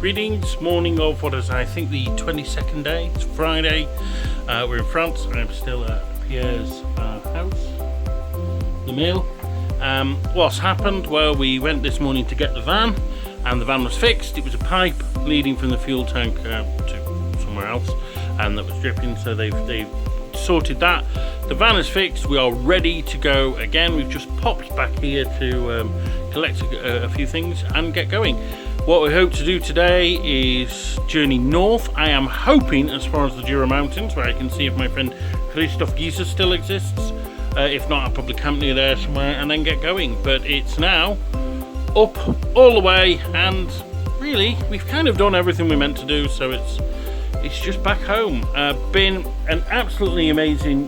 Greetings, morning of what is I think the 22nd day, it's Friday, we're in France, I'm still at Pierre's house, the mill. What's happened? Well, we went this morning to get the van, and the van was fixed. It was a pipe leading from the fuel tank to somewhere else, and that was dripping, so they've sorted that. The van is fixed, we are ready to go again. We've just popped back here to collect a few things and get going. What we hope to do today is journey north. I am hoping as far as the Jura Mountains, where I can see if my friend Christoph Gieser still exists. If not, I'll probably camp near there somewhere and then get going. But it's now up all the way, and really we've kind of done everything we meant to do, so it's just back home. Been an absolutely amazing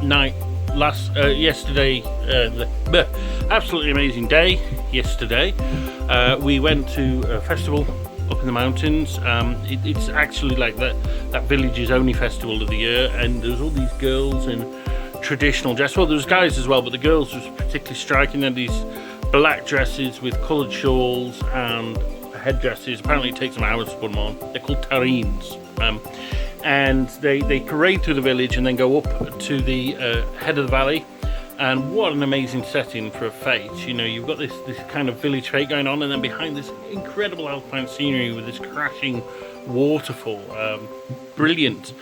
night yesterday. Absolutely amazing day yesterday. We went to a festival up in the mountains. It's actually like that village's only festival of the year, and there's all these girls in traditional dress. Well, there's guys as well, but the girls was particularly striking. They had these black dresses with coloured shawls and headdresses. Apparently it takes them hours to put them on. They're called tarines. And they parade through the village and then go up to the head of the valley. And what an amazing setting for a fete. You know, you've got this kind of village fete going on, and then behind this incredible alpine scenery with this crashing waterfall. Brilliant.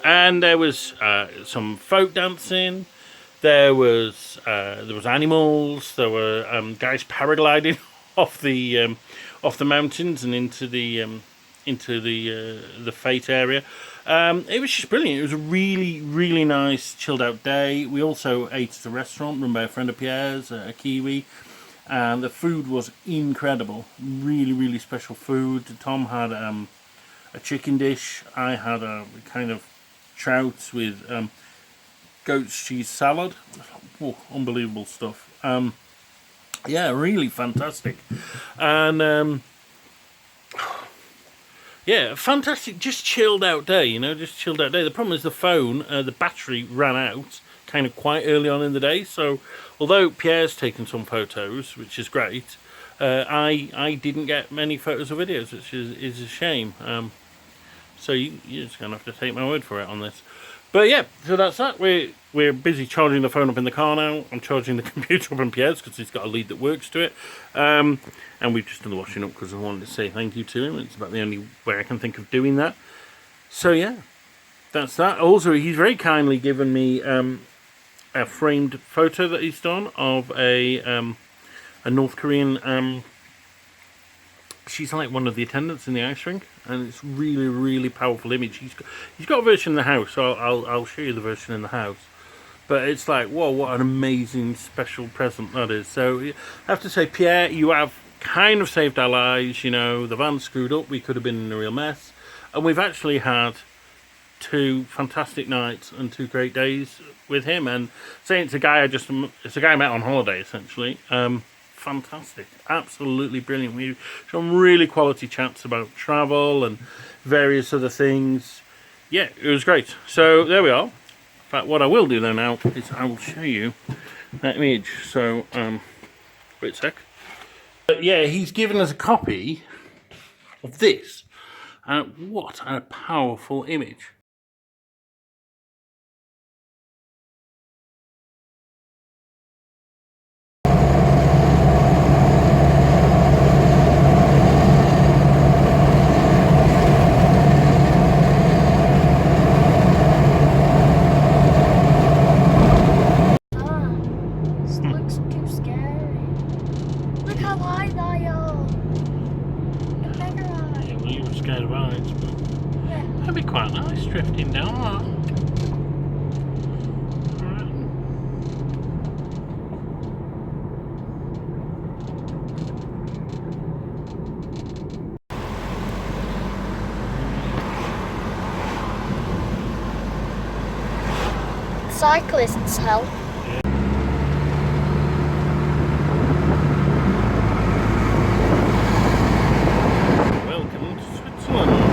And there was some folk dancing. There was animals. There were guys paragliding off the mountains and into the fete area. It was just brilliant. It was a really, really nice chilled out day. We also ate at a restaurant run by a friend of Pierre's, a Kiwi, and the food was incredible. Really, really special food. Tom had a chicken dish. I had a kind of trout with goat's cheese salad. Oh, unbelievable stuff. Yeah, really fantastic. And yeah, fantastic, just chilled out day, you know, just chilled out day. The problem is the phone, the battery ran out kind of quite early on in the day, so although Pierre's taken some photos, which is great, I didn't get many photos or videos, which is a shame. So you're just going to have to take my word for it on this. But yeah, so that's that. We're busy charging the phone up in the car now. I'm charging the computer up in Pierre's because he's got a lead that works to it. And we've just done the washing up because I wanted to say thank you to him. It's about the only way I can think of doing that. So yeah, that's that. Also, he's very kindly given me a framed photo that he's done of a North Korean. She's like one of the attendants in the ice rink, and it's really, really powerful image. He's got a version in the house, so I'll show you the version in the house. But it's like, whoa, what an amazing special present that is. So I have to say, Pierre, you have kind of saved our lives. You know, the van screwed up, we could have been in a real mess, and we've actually had 2 fantastic nights and 2 great days with him. And saying it's a guy I met on holiday essentially. Fantastic, absolutely brilliant. We had some really quality chats about travel and various other things. Yeah, it was great. So there we are. In fact, what I will do though now is I will show you that image. So wait a sec. But yeah, he's given us a copy of this. What a powerful image. Scared of heights, but that'd be quite nice drifting down that. Cyclists help. Welcome to Switzerland.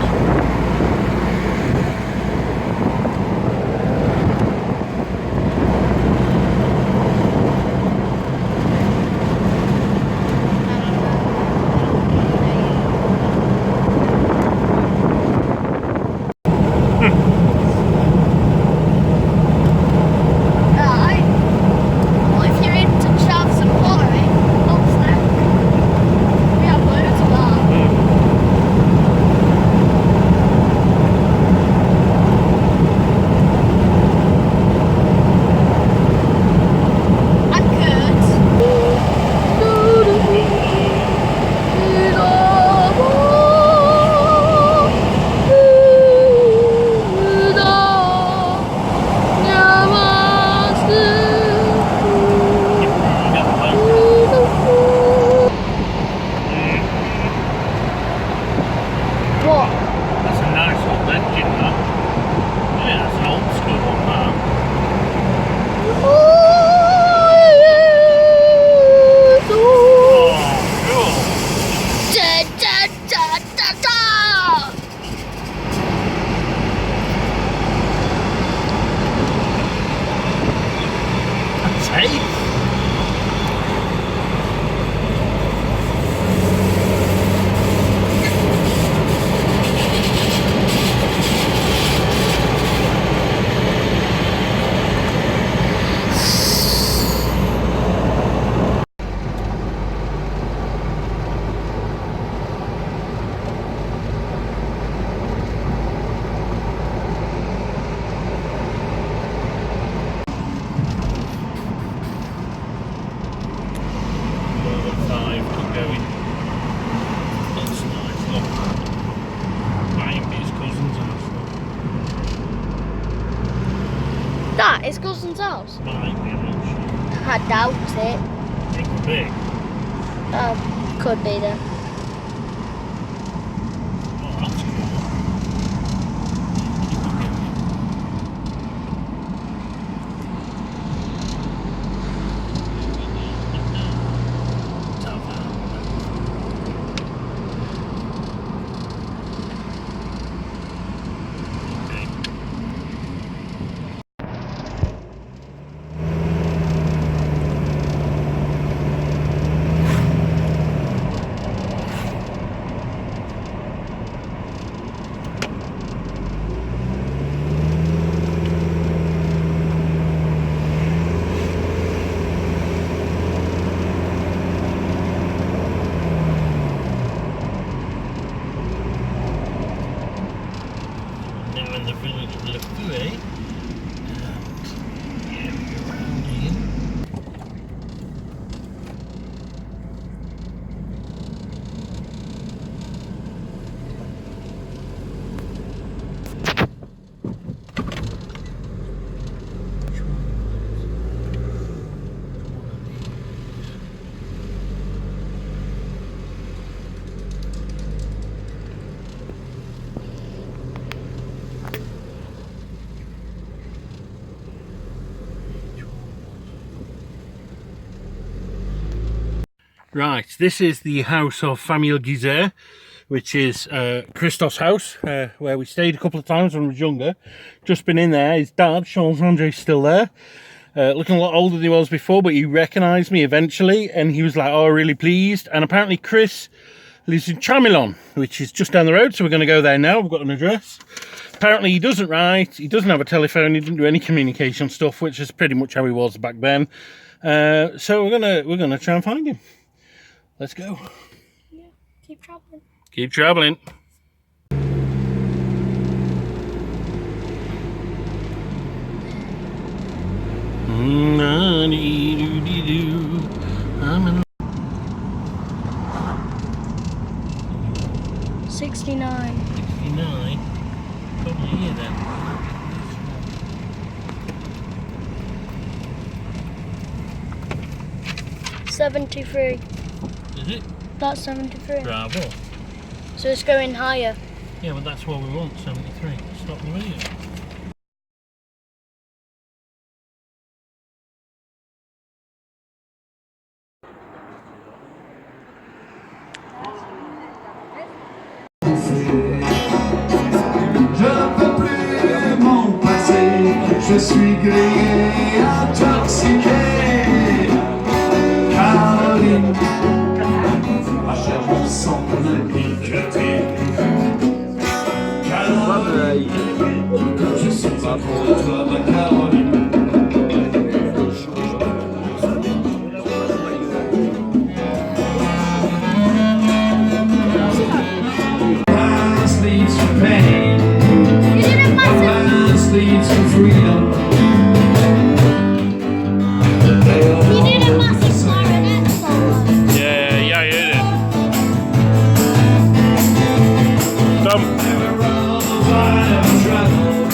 pace. That is cousin's house. Might be, I'm not sure. I doubt it. It could be. Could be then. Oh, that's cool. Now in the village of Lefouet, and area around here. Which one was it? One of these. Right, this is the house of Famille Guizet, which is Christoph's house, where we stayed a couple of times when we was younger. Just been in there. His dad, Charles-André's still there. Looking a lot older than he was before, but he recognised me eventually, and he was like, oh, really pleased. And apparently Chris lives in Tramelan, which is just down the road, so we're going to go there now. We've got an address. Apparently he doesn't write, he doesn't have a telephone, he didn't do any communication stuff, which is pretty much how he was back then. So we're gonna try and find him. Let's go. Yeah, keep traveling. Keep traveling. I'm in 69. 69. Probably here then. 73. Is it? That's 73. Bravo. So it's going higher. Yeah, but that's what we want, 73. Stop the video. Je ne peux plus m'en passer, je suis grillé, intoxiqué. Caroline, ma chère, on semble piqueter. Caroline, je suis amoureux de toi, ma Caroline. Past leads to pain. Past leads to freedom. You did a massive clarinet solo. Yeah, I heard it. Tom. Never traveled,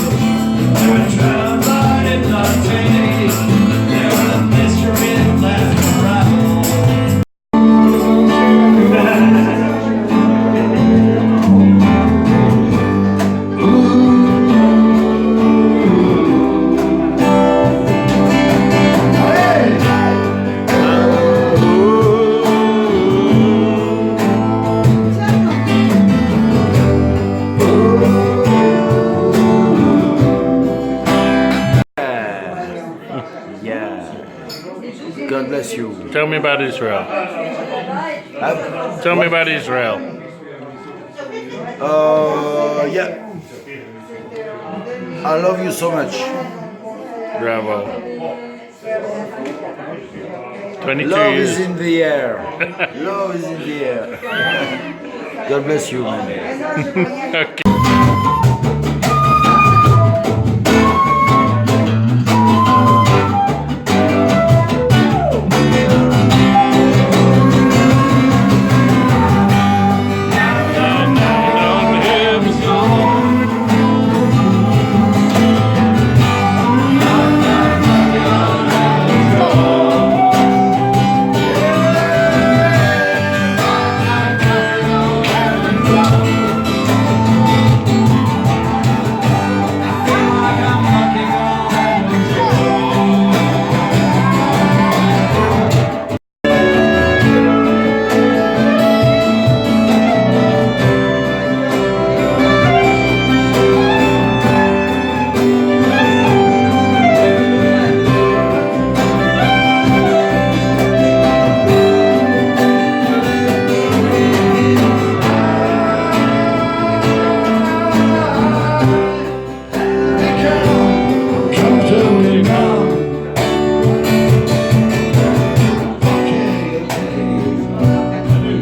never traveled God bless you. Tell me about Israel. Tell me about Israel. Yeah. I love you so much. Bravo. 22 Love years. is in the air. Love is in the air. God bless you, man. Okay.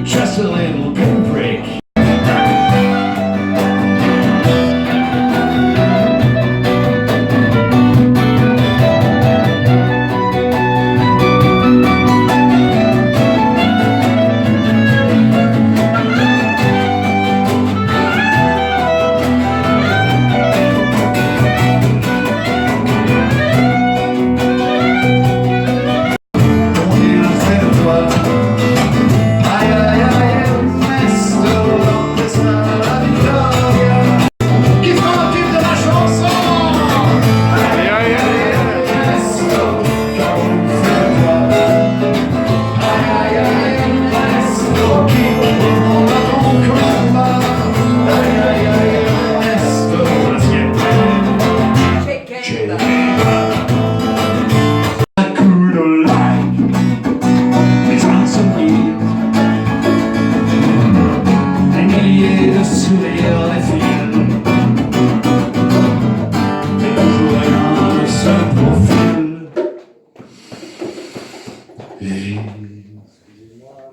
Just a little pinprick.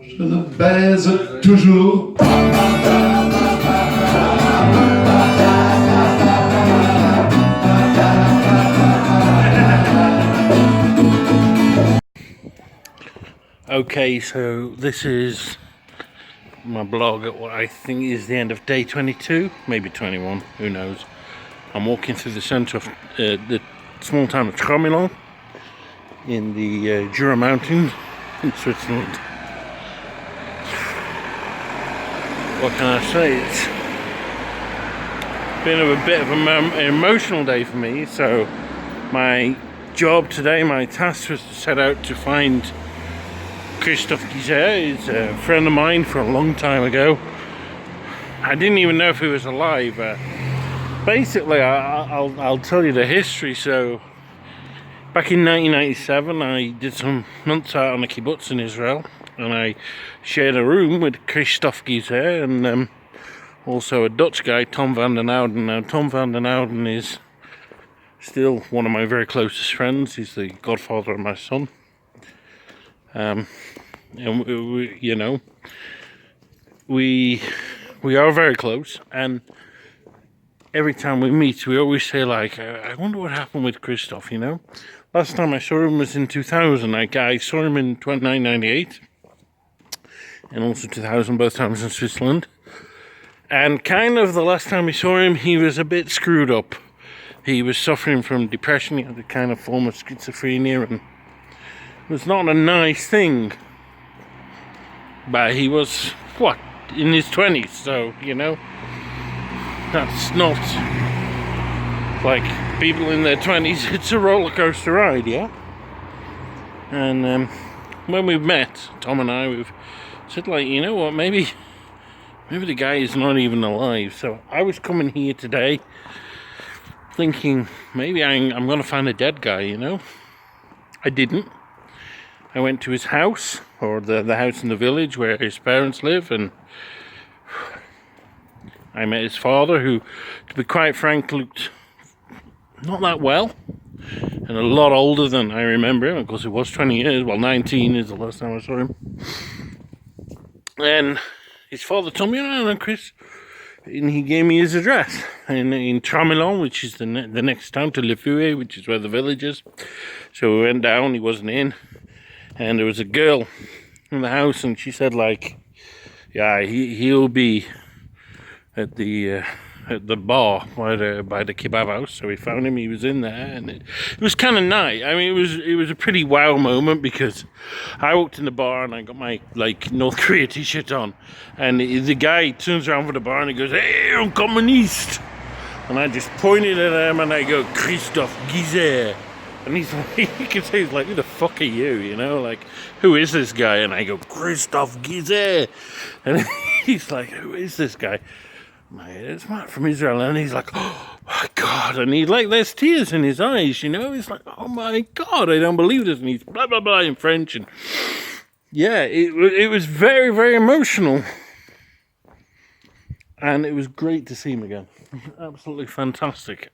Je le baise toujours. Okay, so this is my blog at what I think is the end of day 22, maybe 21, who knows. I'm walking through the centre of the small town of Tramelan in the Jura Mountains in Switzerland. What can I say? It's been a bit of an emotional day for me. So my job today, my task was to set out to find Christophe Guizet. He's a friend of mine from a long time ago. I didn't even know if he was alive. Basically, I'll tell you the history. So back in 1997, I did some months out on a kibbutz in Israel, and I shared a room with Christophe Guizet and also a Dutch guy, Tom van den Ouden. Now, Tom van den Ouden is still one of my very closest friends. He's the godfather of my son. And we, you know, we are very close, and every time we meet, we always say, like, I wonder what happened with Christophe, you know? Last time I saw him was in 2000. I saw him in 1998 and also 2000, both times in Switzerland. And kind of the last time we saw him, he was a bit screwed up. He was suffering from depression. He had a kind of form of schizophrenia, and it was not a nice thing. But he was, what, in his 20s, so, you know, that's not like people in their 20s. It's a roller coaster ride, yeah? And when we've met, Tom and I, we've said, like, you know what, maybe the guy is not even alive. So I was coming here today thinking maybe I'm going to find a dead guy, you know? I didn't. I went to his house, or the house in the village where his parents live, and I met his father, who, to be quite frank, looked not that well, and a lot older than I remember him. Of course, it was 20 years, well, 19 is the last time I saw him. And his father told me, "Oh, no, Chris," and he gave me his address in Tramelan, which is the next town to Le Fouet, which is where the village is. So we went down, he wasn't in, and there was a girl in the house, and she said, like, yeah, he'll be at the bar by the kebab house. So we found him, he was in there, and it was kind of nice. I mean, it was a pretty wow moment, because I walked in the bar and I got my, like, North Korea t-shirt on, and the guy turns around for the bar and he goes, "Hey, I'm communist," and I just pointed at him and I go, "Christophe Guizet," and he's like, you can say, he's like, "Who the fuck are you, you know, like, who is this guy?" And I go, "Christophe Guizet," and he's like, "Who is this guy?" It's Matt from Israel, and he's like, "Oh my God," and he's like, there's tears in his eyes, you know, he's like, "Oh my God, I don't believe this," and he's blah blah blah in French, and yeah, it was very, very emotional, and it was great to see him again. Absolutely fantastic,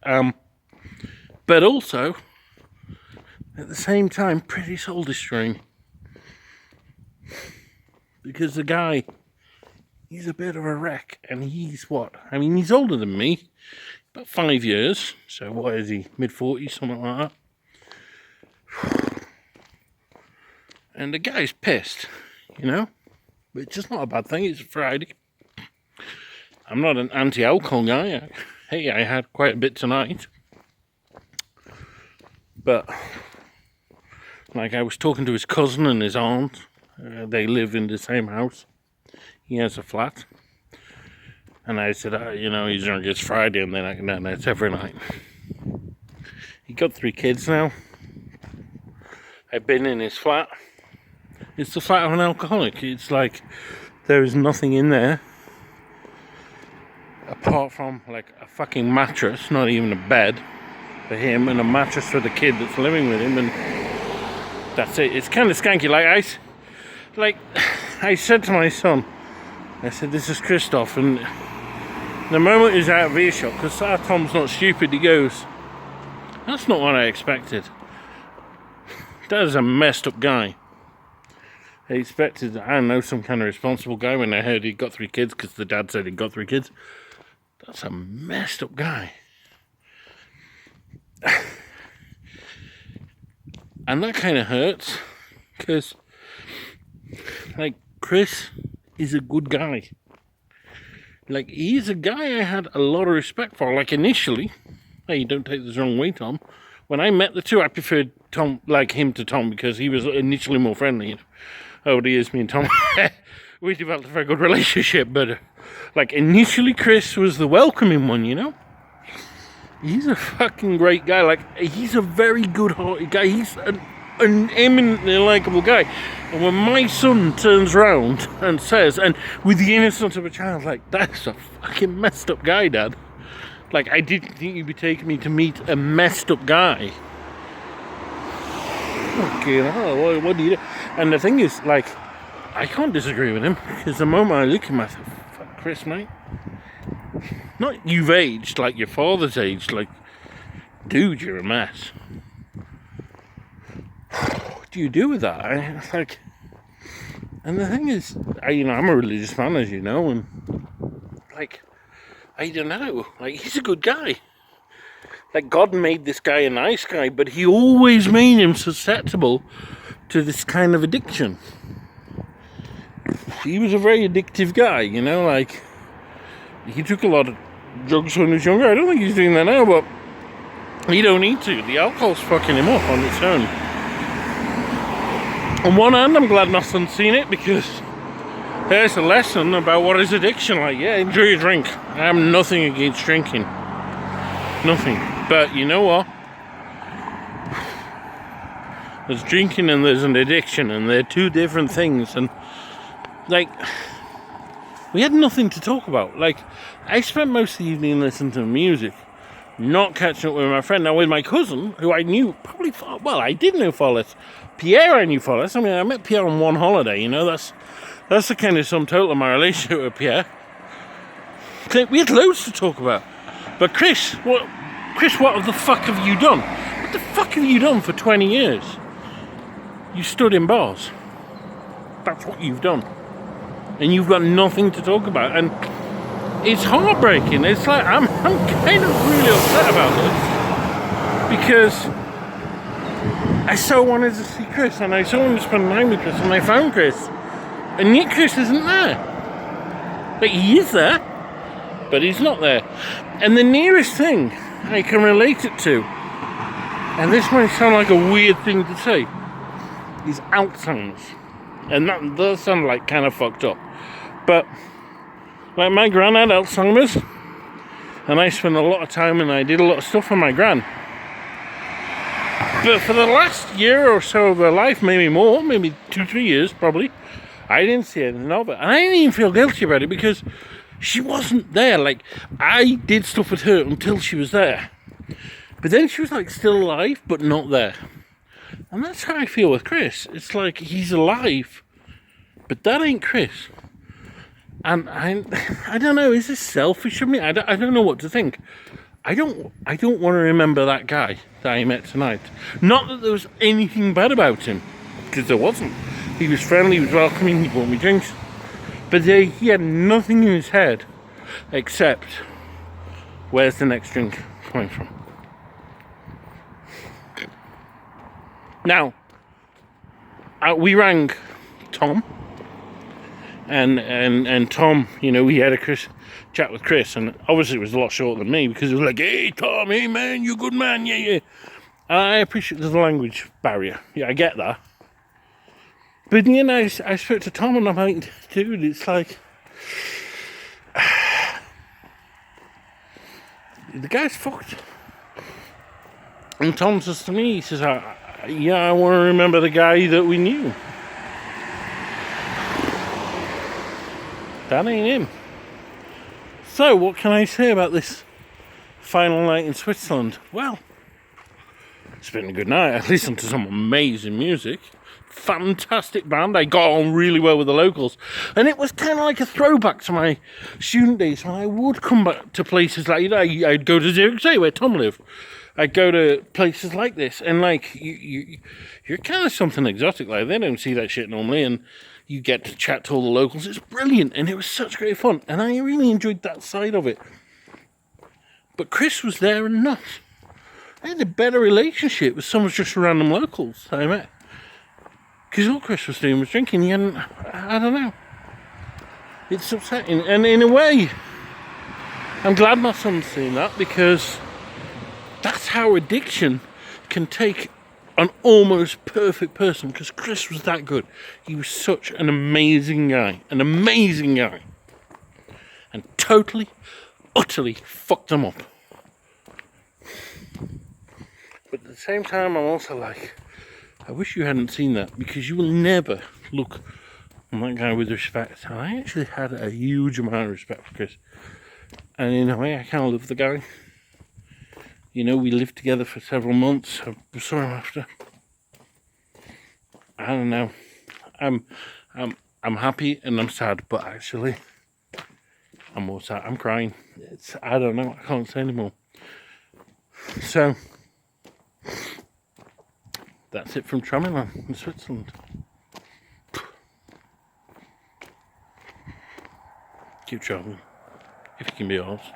but also at the same time pretty soul destroying, because the guy, he's a bit of a wreck, and he's what? I mean, he's older than me, about 5 years. So what is he? Mid-40s, something like that. And the guy's pissed, you know, which is not a bad thing. It's Friday. I'm not an anti-alcohol guy. Hey, I had quite a bit tonight, but like, I was talking to his cousin and his aunt. They live in the same house. He has a flat, and I said, you know, he's drunk, it's Friday, and then it's every night. He got 3 kids now. I've been in his flat. It's the flat of an alcoholic. It's like, there is nothing in there apart from like a fucking mattress, not even a bed for him, and a mattress for the kid that's living with him, and that's it. It's kind of skanky. Like I said to my son, I said, "This is Christophe," and the moment he's out of earshot, because our Tom's not stupid, he goes, "That's not what I expected. That is a messed up guy." I expected, I don't know, some kind of responsible guy, when I heard he'd got 3 kids, because the dad said he'd got 3 kids. That's a messed up guy. And that kind of hurts, because, like, Chris is a good guy. Like, he's a guy I had a lot of respect for. Like, initially, hey, don't take this the wrong way, Tom, when I met the two, I preferred Tom, like him to Tom, because he was initially more friendly. You know? Over the years, me and Tom, we developed a very good relationship, but like, initially Chris was the welcoming one, you know? He's a fucking great guy. Like, he's a very good-hearted guy. He's an eminently likable guy. And when my son turns round and says, and with the innocence of a child, like, "That's a fucking messed up guy, Dad." Like, I didn't think you'd be taking me to meet a messed up guy. Okay, what do you do? And the thing is, like, I can't disagree with him, because the moment I look at him, I think, "Fuck, Chris, mate. Not you've aged, like your father's aged, like, dude, you're a mess." What do you do with that? It's like, and the thing is, I'm a religious man, as you know, and like, I don't know, like, he's a good guy. Like, God made this guy a nice guy, but he always made him susceptible to this kind of addiction. He was a very addictive guy, you know, like, he took a lot of drugs when he was younger. I don't think he's doing that now, but he don't need to. The alcohol's fucking him up on its own. On one hand, I'm glad my son's seen it, because there's a lesson about what is addiction like. Yeah, enjoy your drink. I have nothing against drinking. Nothing. But you know what? There's drinking and there's an addiction, and they're two different things. And like, we had nothing to talk about. Like, I spent most of the evening listening to music, not catching up with my friend. Now, with my cousin, who I knew probably far, well, I did know far less. Pierre, I knew far less. I mean, I met Pierre on one holiday, you know, that's the kind of sum total of my relationship with Pierre. We had loads to talk about. But Chris, what the fuck have you done? What the fuck have you done for 20 years? You stood in bars. That's what you've done. And you've got nothing to talk about. And it's heartbreaking. It's like, I'm kind of really upset about this. Because I so wanted to see Chris. And I so wanted to spend time with Chris. And I found Chris. And yet Chris isn't there. But he is there. But he's not there. And the nearest thing I can relate it to, and this might sound like a weird thing to say, is Alzheimer's. And that does sound like kind of fucked up. But like my gran had Alzheimer's, and I spent a lot of time and I did a lot of stuff for my gran. But for the last year or so of her life, maybe more, maybe 2-3 years probably, I didn't see anything of it. And I didn't even feel guilty about it because she wasn't there. Like, I did stuff with her until she was there. But then she was like still alive, but not there. And that's how I feel with Chris. It's like he's alive, but that ain't Chris. And I don't know, is this selfish of me? I don't know what to think. I don't want to remember that guy that I met tonight. Not that there was anything bad about him, because there wasn't. He was friendly, he was welcoming, he bought me drinks. But he had nothing in his head except, where's the next drink coming from? Now, we rang Tom, and Tom, you know, we had a chat with Chris, and obviously it was a lot shorter than me because it was like, hey Tom, hey man, you're a good man, yeah. And I appreciate there's a language barrier. Yeah, I get that. But then I spoke to Tom and I'm like, dude, it's like, the guy's fucked. And Tom says to me, he says, yeah, I want to remember the guy that we knew. That ain't him. So, what can I say about this final night in Switzerland? Well, it's been a good night. I listened to some amazing music. Fantastic band. I got on really well with the locals. And it was kind of like a throwback to my student days when I would come back to places like, you know, I'd go to Zurich, where Tom lived. I'd go to places like this, and like you're kind of something exotic. Like they don't see that shit normally, and you get to chat to all the locals. It's brilliant, and it was such great fun, and I really enjoyed that side of it. But Chris was there and not. I had a better relationship with some of just random locals I met, because all Chris was doing was drinking. He hadn't, I don't know. It's upsetting, and in a way, I'm glad my son's seeing that, because that's how addiction can take an almost perfect person, because Chris was that good. He was such an amazing guy, and totally, utterly fucked them up. But at the same time, I'm also like, I wish you hadn't seen that, because you will never look on that guy with respect. And I actually had a huge amount of respect for Chris, and in a way, I kind of love the guy. You know, we lived together for several months. I saw him after. I don't know. I'm happy and I'm sad, but actually, I'm more sad. I'm crying. I don't know. I can't say anymore. So, that's it from Tramelan in Switzerland. Keep traveling, if you can be arsed.